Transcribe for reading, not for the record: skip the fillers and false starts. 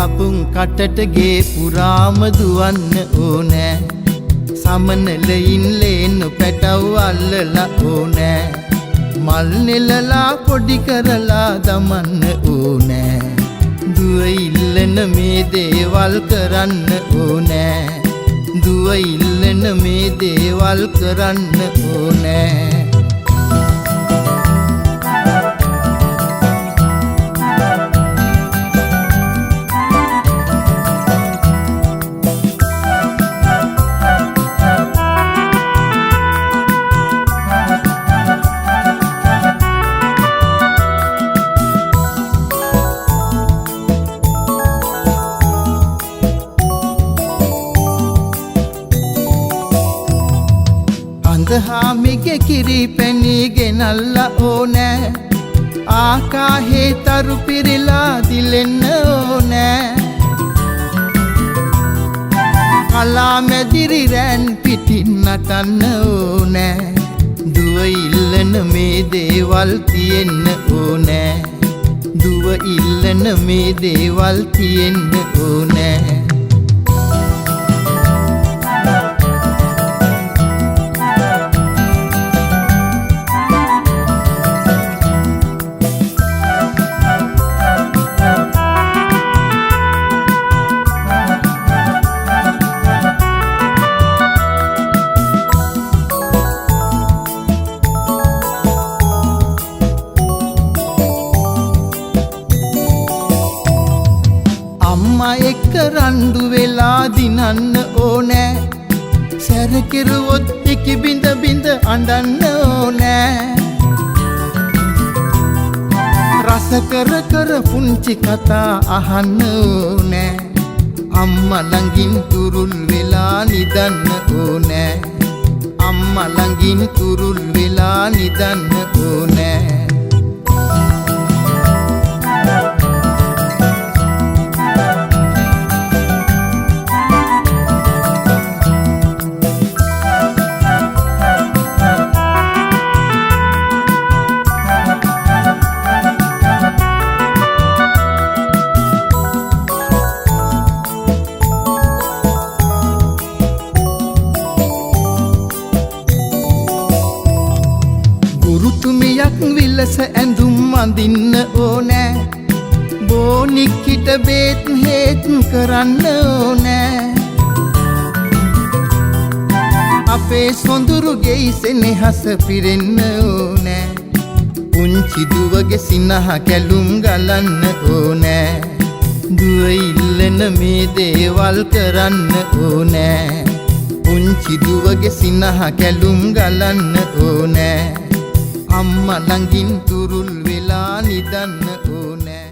හපුන් කටට ගේ පුරාම දුවන්න ඕනෑ සමනලයින් ලේනු පැටව් අල්ලලා ඕනෑ මල් නෙලලා පොඩි කරලා දමන්න ඕනෑ දුව ඉල්ලන මේ දේවල් කරන්න ඕනෑ දුව ඉල්ලන මේ දේවල් කරන්න ඕනෑ අන්දහාමිගෙ කිරි පැණි ගෙනල්ලා ඕනෑ ආකාහේ තරු පිරිලා දිලෙන්න ඕනෑ කලා මැදිරි රැන් පිටින් නටන්න ඕනෑ දුව ඉල්ලන මේ දේවල් තියෙන්න ඕනෑ දුව ඉල්ලන මේ දේවල් තියෙන්න ඕනෑ අම්මා එක්ක රණ්ඩු වෙලා දිනන්න ඕනෑ සැරකිරුවොත් ඉකි බිඳ බිඳ අඬන්න ඕනෑ රස කර කර පුංචි කතා අහන්න ඕනෑ අම්මා ළඟින් තුරුල් වෙලා නිදන්න ඕනෑ අම්මා ළඟින් තුරුල් වෙලා නිදන්න ඕනෑ ගුරුතුමියක් විලස ඇඳුම් අඳින්න ඕනෑ බෝනික්කිට බේත් හේත් කරන්න ඕනෑ අපේ සොඳුරු ගෙයිසෙනෙහස පිරෙන්න ඕනෑ පුංචි දුවගේ සිනහ කැලුම් ගලන්න ඕනෑ දුව ඉල්ලන මේ දේවල් කරන්න ඕනෑ පුංචි දුවගේ සිනහ කැලුම් ගලන්න ඕනෑ අම්මා ළඟින් තුරුල් වෙලා නිදන්න ඕනෑ